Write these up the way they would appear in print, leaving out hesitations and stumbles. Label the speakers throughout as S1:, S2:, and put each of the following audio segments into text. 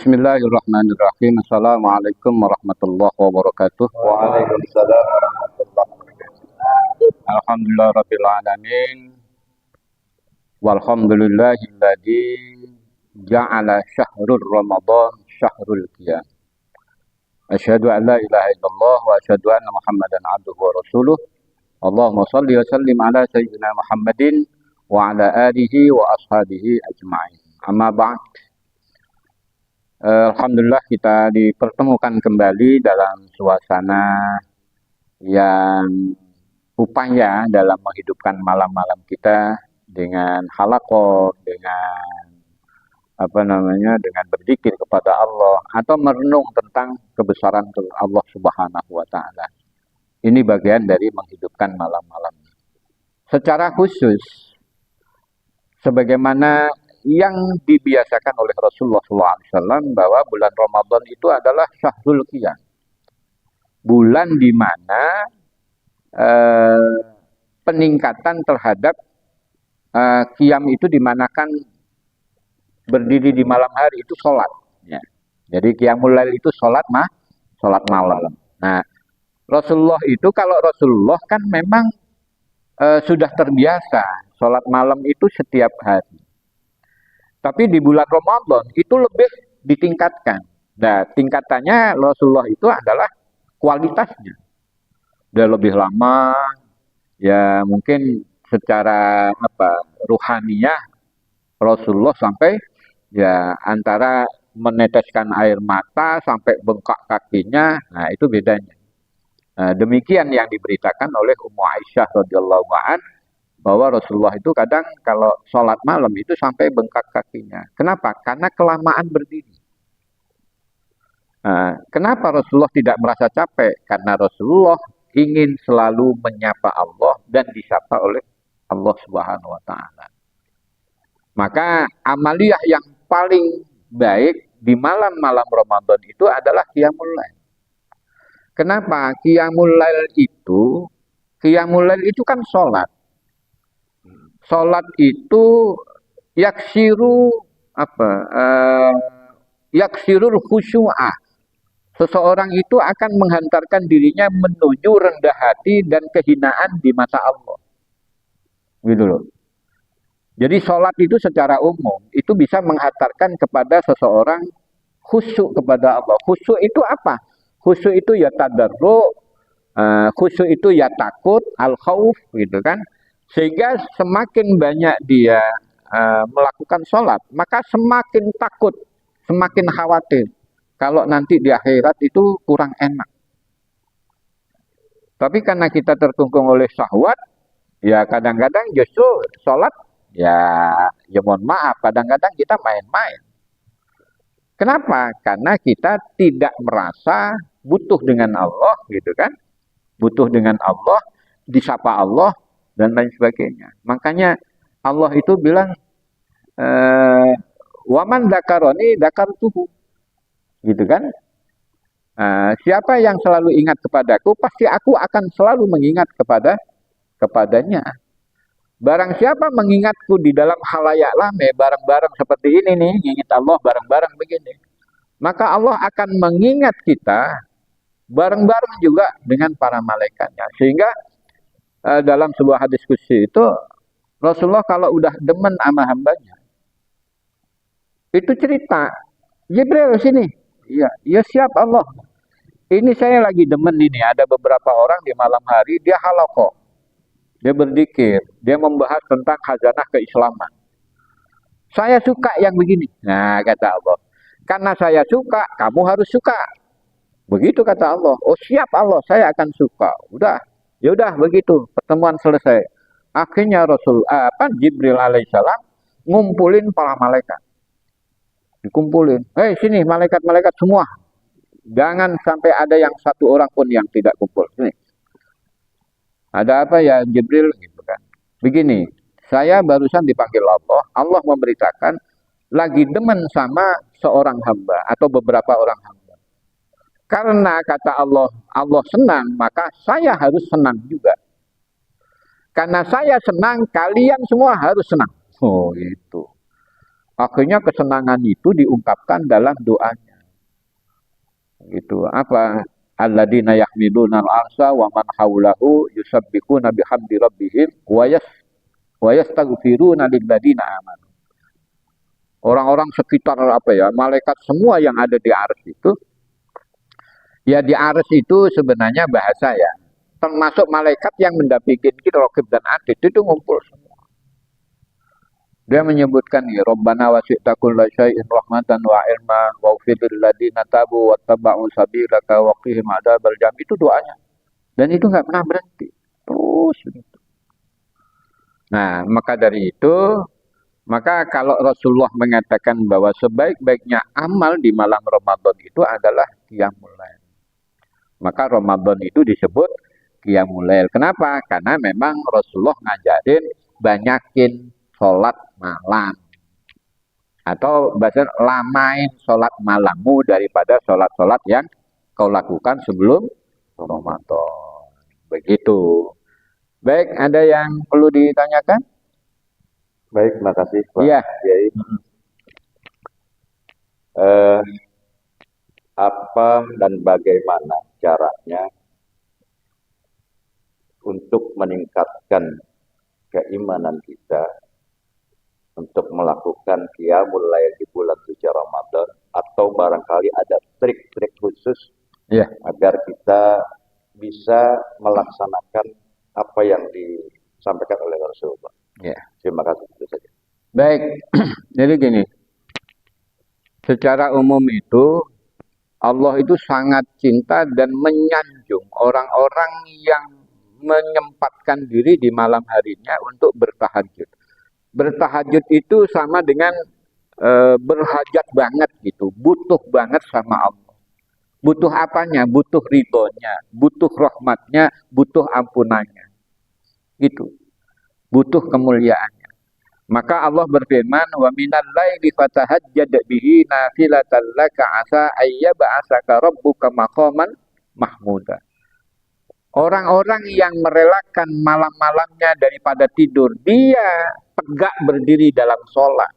S1: Bismillahirrahmanirrahim. Assalamualaikum warahmatullahi wabarakatuh.
S2: Waalaikumsalam warahmatullahi wabarakatuh.
S1: Alhamdulillah rabbil alamin. Walhamdulillahilladzi ja'ala syahrul Ramadan syahrul qiyam. Asyhadu an la ilaha illallah wa asyhadu anna Muhammadan abduhu wa rasuluh. Allahumma shalli wa sallim ala sayyidina Muhammadin wa ala alihi wa ashabihi ajma'in. Amma ba'd. Alhamdulillah kita dipertemukan kembali dalam suasana yang upaya dalam menghidupkan malam-malam kita dengan halaqah, dengan dengan berzikir kepada Allah atau merenung tentang kebesaran Allah Subhanahu wa taala. Ini bagian dari menghidupkan malam-malam. Secara khusus sebagaimana yang dibiasakan oleh Rasulullah SAW bahwa bulan Ramadan itu adalah syahrul qiyam. Bulan di mana peningkatan terhadap qiyam itu dimanakan berdiri di malam hari itu sholat. Ya. Jadi qiyamul lail itu sholat malam. Nah, Rasulullah itu kalau Rasulullah kan memang sudah terbiasa sholat malam itu setiap hari. Tapi di bulan Ramadan itu lebih ditingkatkan. Nah, tingkatannya Rasulullah itu adalah kualitasnya. Dia lebih lama, ya mungkin secara ruhaniyah Rasulullah sampai ya antara meneteskan air mata sampai bengkak kakinya, nah itu bedanya. Nah, demikian yang diberitakan oleh Ummu Aisyah radhiyallahu anha bahwa Rasulullah itu kadang kalau sholat malam itu sampai bengkak kakinya. Kenapa? Karena kelamaan berdiri. Nah, kenapa Rasulullah tidak merasa capek? Karena Rasulullah ingin selalu menyapa Allah dan disapa oleh Allah Subhanahu wa taala. Maka amaliyah yang paling baik di malam-malam Ramadan itu adalah qiyamul lail. Kenapa? Qiyamul lail itu kan sholat. Sholat itu yaksirul khusyu'ah. Seseorang itu akan menghantarkan dirinya menuju rendah hati dan kehinaan di mata Allah. Gitu loh. Jadi sholat itu secara umum itu bisa menghantarkan kepada seseorang khusyuk kepada Allah. Khusyuk itu apa? Khusyuk itu ya tadarru, khusyuk itu ya takut, al-khauf gitu kan. Sehingga semakin banyak dia melakukan sholat, maka semakin takut, semakin khawatir. Kalau nanti di akhirat itu kurang enak. Tapi karena kita terkungkung oleh syahwat, ya kadang-kadang justru sholat, ya mohon maaf, kadang-kadang kita main-main. Kenapa? Karena kita tidak merasa butuh dengan Allah, gitu kan? Butuh dengan Allah, disapa Allah, dan lain sebagainya. Makanya Allah itu bilang waman dakaroni dakartuhu, gitu kan? Siapa yang selalu ingat kepadaku, pasti aku akan selalu mengingat kepadanya. Barang siapa mengingatku di dalam khalayak rame, bareng-bareng seperti ini nih, ingat Allah bareng-bareng begini, maka Allah akan mengingat kita bareng-bareng juga dengan para malaikatnya. Sehingga dalam sebuah hadis qudsi itu Rasulullah kalau udah demen sama hambanya itu cerita, Jibril sini, ya siap Allah, ini saya lagi demen ini, ada beberapa orang di malam hari dia halaqah, dia berzikir, dia membahas tentang khazanah keislaman, saya suka yang begini. Nah kata Allah, karena saya suka kamu harus suka, begitu kata Allah. Oh siap Allah, saya akan suka. Ya udah begitu, pertemuan selesai. Akhirnya Jibril alaihissalam ngumpulin para malaikat. Dikumpulin. Hei sini malaikat-malaikat semua. Jangan sampai ada yang satu orang pun yang tidak kumpul. Sini. Ada apa ya Jibril gitu kan. Begini, saya barusan dipanggil Allah. Allah memberitakan lagi demen sama seorang hamba atau beberapa orang hamba. Karena kata Allah, Allah senang, maka saya harus senang juga. Karena saya senang, kalian semua harus senang. Oh itu. Akhirnya kesenangan itu diungkapkan dalam doanya. Gitu. Apa? Alladzina yahmiluna al-arsha wa man haulahu yusabbihuna bihamdi rabbihim wa yastaghfiruna lilladzina amanu. Orang-orang sekitar apa ya, malaikat semua yang ada di arsy itu, ya di arsy itu sebenarnya bahasa ya, termasuk malaikat yang mendampingi kita Raqib dan Atid itu ngumpul semua. Dia menyebutkan ya Rabbana wasi'ta kulla syai'in rahmatan wa ilma waghfir lil ladzina tabu wattaba'u sabilaka wa qihim adzabal jahim. Itu doanya. Dan itu enggak pernah berhenti. Terus begitu. Nah, maka dari itu, maka kalau Rasulullah mengatakan bahwa sebaik-baiknya amal di malam Ramadan itu adalah qiyamul lail. Maka Ramadan itu disebut qiyamul lail. Kenapa? Karena memang Rasulullah ngajarin banyakin sholat malam. Atau bahasa lamain sholat malammu daripada sholat-sholat yang kau lakukan sebelum Ramadan. Begitu. Baik, ada yang perlu ditanyakan?
S2: Baik, makasih Pak
S1: Iya.
S2: Kiai. Apa dan bagaimana caranya untuk meningkatkan keimanan kita untuk melakukan qiyamul lail di bulan suci Ramadan, atau barangkali ada trik-trik khusus agar kita bisa melaksanakan apa yang disampaikan oleh Rasulullah. Terima kasih, itu saja.
S1: Baik, jadi gini, secara umum itu Allah itu sangat cinta dan menyanjung orang-orang yang menyempatkan diri di malam harinya untuk bertahajud. Bertahajud itu sama dengan berhajat banget gitu, butuh banget sama Allah. Butuh apanya? Butuh ridhonya, butuh rahmatnya, butuh ampunannya. Gitu. Butuh kemuliaannya. Maka Allah berfirman, "Wa minal laili fatahajjad bihi nafilatan laka asa ayyab'asaka rabbuka maqaman mahmuda." Orang-orang yang merelakan malam-malamnya daripada tidur, dia tegak berdiri dalam sholat,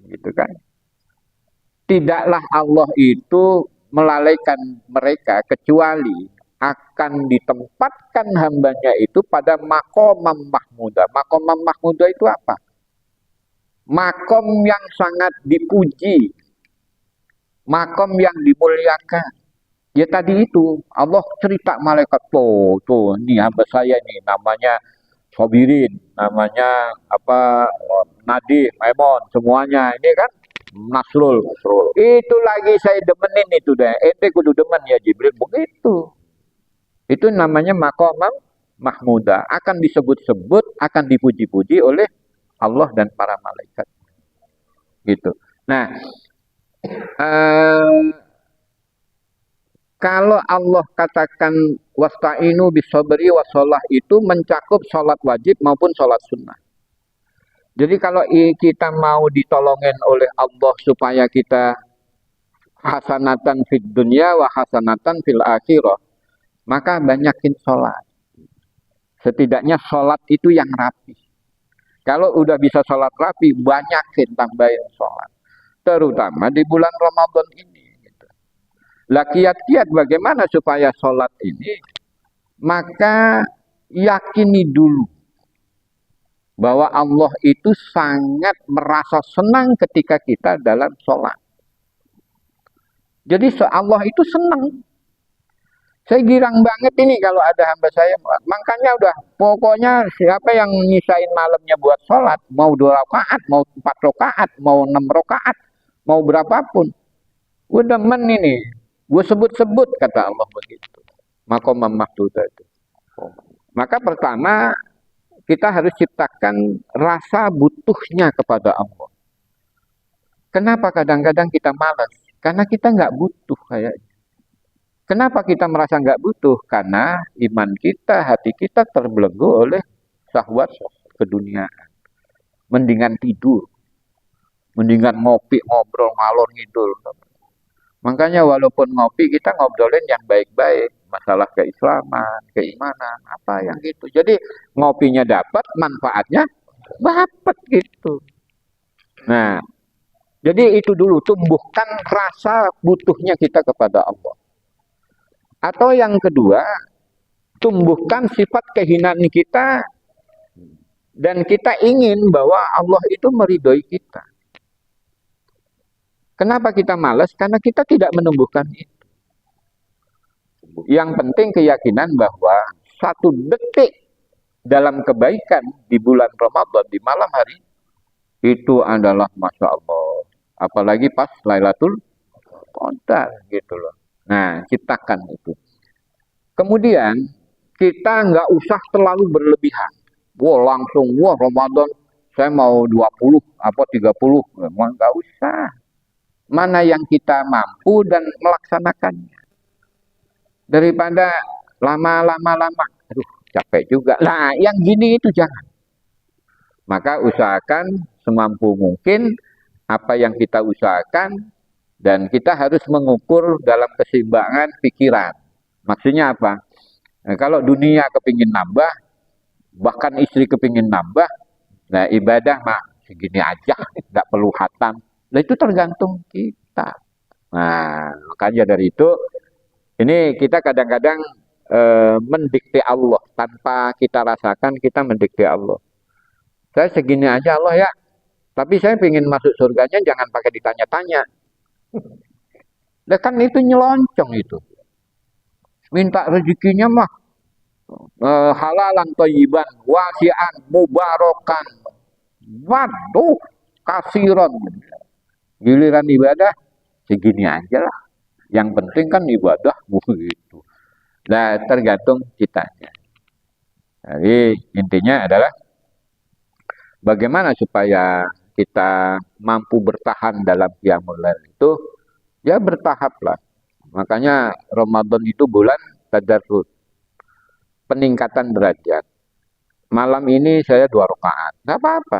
S1: gitu kan? Tidaklah Allah itu melalaikan mereka kecuali akan ditempatkan hambanya itu pada maqamam mahmuda. Maqamam mahmuda itu apa? Makom yang sangat dipuji, makom yang dimuliakan. Ya tadi itu, Allah cerita malaikat, tuh, ini hamba saya nih, namanya Sobirin, namanya apa, Nadif, Maimon, semuanya, ini kan Nasrul. Itu lagi saya demenin itu deh, ente kudu demen ya Jibril, begitu. Itu namanya maqamam mahmuda, akan disebut-sebut, akan dipuji-puji oleh Allah dan para malaikat. Gitu. Nah, kalau Allah katakan wasta'inu bisabri wassalah itu mencakup sholat wajib maupun sholat sunnah. Jadi kalau kita mau ditolongin oleh Allah supaya kita hasanatan fid dunya wa hasanatan fil akhirah, maka banyakin sholat. Setidaknya sholat itu yang rapi. Kalau udah bisa sholat rapi, banyakin tambahin sholat. Terutama di bulan Ramadan ini. Lah kiat-kiat bagaimana supaya sholat ini, maka yakini dulu bahwa Allah itu sangat merasa senang ketika kita dalam sholat. Jadi Allah itu senang. Saya girang banget ini kalau ada hamba saya. Makanya udah, pokoknya siapa yang nyisain malamnya buat sholat, mau 2 rakaat, mau 4 rakaat, mau 6 rakaat, mau berapapun. Gue demen ini. Gue sebut-sebut kata Allah begitu. Maqamam mahmuda itu. Maka pertama kita harus ciptakan rasa butuhnya kepada Allah. Kenapa kadang-kadang kita malas? Karena kita nggak butuh kayaknya. Kenapa kita merasa nggak butuh? Karena iman kita, hati kita terbelenggu oleh syahwat keduniaan. Mendingan tidur. Mendingan ngopi, ngobrol, ngalor ngidul. Makanya walaupun ngopi kita ngobrolin yang baik-baik, masalah keislaman, keimanan, apa yang gitu. Jadi ngopinya dapat, manfaatnya dapat gitu. Nah, Jadi itu dulu, tumbuhkan rasa butuhnya kita kepada Allah. Atau yang kedua, tumbuhkan sifat kehinaan kita dan kita ingin bahwa Allah itu meridhoi kita. Kenapa kita malas? Karena kita tidak menumbuhkan itu. Yang penting keyakinan bahwa satu detik dalam kebaikan di bulan Ramadan, di malam hari, itu adalah Masya Allah. Apalagi pas Lailatul Qadar gitu loh. Nah, ciptakan itu. Kemudian, kita nggak usah terlalu berlebihan. Wah, langsung, wah Ramadan, saya mau 20, apa 30. Memang nggak usah. Mana yang kita mampu dan melaksanakannya. Daripada lama-lama. Aduh, capek juga. Nah, yang gini itu jangan. Maka usahakan semampu mungkin apa yang kita usahakan dan kita harus mengukur dalam keseimbangan pikiran. Maksudnya apa? Nah, kalau dunia kepingin nambah, bahkan istri kepingin nambah, nah ibadah mah segini aja, nggak perlu hatam. Nah itu tergantung kita. Nah, makanya dari itu, ini kita kadang-kadang mendikte Allah. Tanpa kita rasakan, kita mendikte Allah. Saya segini aja Allah ya, tapi saya ingin masuk surganya jangan pakai ditanya-tanya. Nah kan itu nyelonjong itu. Minta rezekinya mah halalan thayyiban, wasi'an, mubarakan. Waduh, kasiron. Giliran ibadah segini aja lah. Yang penting kan ibadah begitu. Nah, tergantung kitanya. Jadi intinya adalah bagaimana supaya kita mampu bertahan dalam qiyamul lail itu ya bertahap lah. Makanya Ramadan itu bulan tadarrus, peningkatan derajat. Malam ini saya 2 rakaat, nggak apa-apa.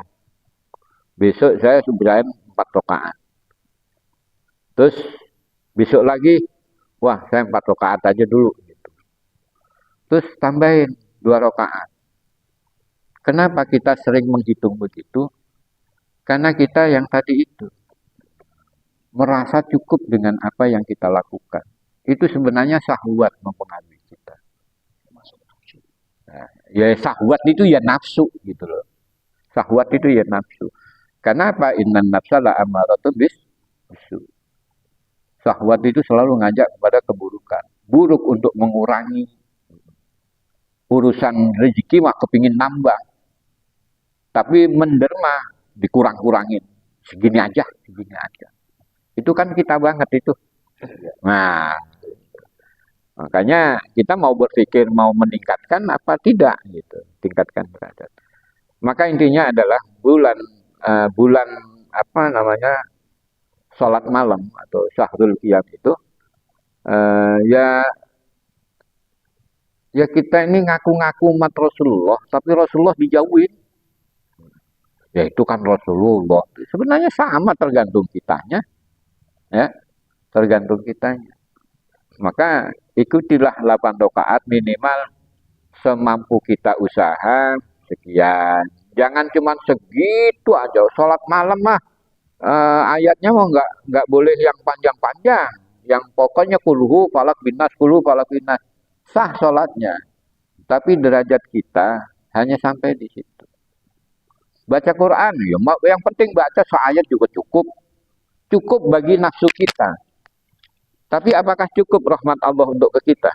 S1: Besok saya sudah 4 rakaat. Terus besok lagi, wah saya 4 rakaat aja dulu. Gitu. Terus tambahin 2 rakaat. Kenapa kita sering menghitung begitu? Karena kita yang tadi itu merasa cukup dengan apa yang kita lakukan. Itu sebenarnya syahwat mempengaruhi kita. Nah, ya syahwat itu ya nafsu gitu loh. Syahwat itu ya nafsu. Karena apa? Innan nafsa la amaratun bisu. Syahwat itu selalu ngajak kepada keburukan. Buruk untuk mengurangi urusan rezeki mah kepingin nambah. Tapi menderma dikurang-kurangin. Segini aja. Itu kan kita banget itu. Nah, makanya kita mau berpikir mau meningkatkan apa tidak gitu. Tingkatkan derajat. Maka intinya adalah bulan apa namanya? Salat malam atau syahrul qiyam itu ya kita ini ngaku-ngaku umat Rasulullah tapi Rasulullah dijauhin. Ya itu kan Rasulullah. Sebenarnya sama tergantung kitanya. Ya, tergantung kitanya. Maka ikutilah 8 rakaat minimal semampu kita usaha sekian. Jangan cuma segitu aja. Salat malam mah ayatnya mau nggak boleh yang panjang-panjang, yang pokoknya kulhu falak binas sah sholatnya, tapi derajat kita hanya sampai di situ. Baca Quran, ya yang penting baca seayat juga cukup bagi nafsu kita. Tapi apakah cukup rahmat Allah untuk ke kita?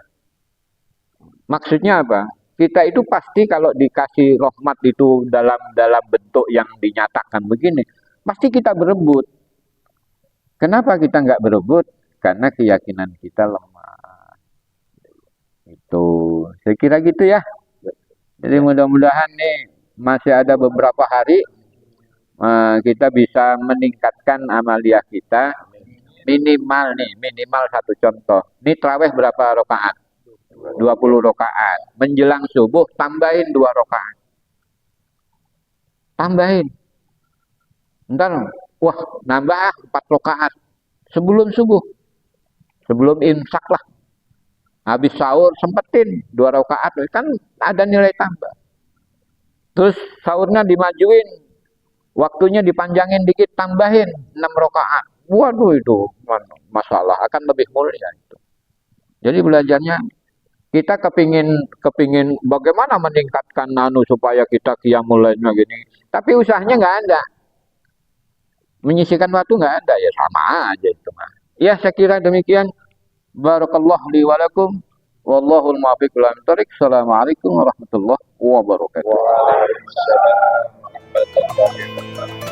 S1: Maksudnya apa? Kita itu pasti kalau dikasih rahmat itu dalam bentuk yang dinyatakan begini. Pasti kita berebut. Kenapa kita nggak berebut? Karena keyakinan kita lemah. Itu, saya kira gitu ya. Jadi mudah-mudahan nih masih ada beberapa hari kita bisa meningkatkan amaliyah kita. Minimal satu contoh. Ini tarawih berapa rakaat? 20 rakaat. Menjelang subuh tambahin 2 rakaat. Tambahin. Ntar, wah nambah 4 rakaat sebelum subuh, sebelum imsak lah. Habis sahur sempetin 2 rakaat, kan ada nilai tambah. Terus sahurnya dimajuin Waktunya dipanjangin dikit, tambahin 6 rakaat. Waduh itu masalah akan lebih mulia itu. Jadi belajarnya kita kepingin bagaimana meningkatkan supaya kita qiyamul lailnya gini. Tapi usahanya nggak ada. Menyisihkan waktu nggak ada, ya sama aja itu mah. Ya saya kira demikian. Barakallahu li wa lakum. Wallahul muwaffiq ila aqwamit thoriq. Assalamualaikum warahmatullahi wabarakatuh.
S2: Waalaikumsalam warahmatullahi wabarakatuh.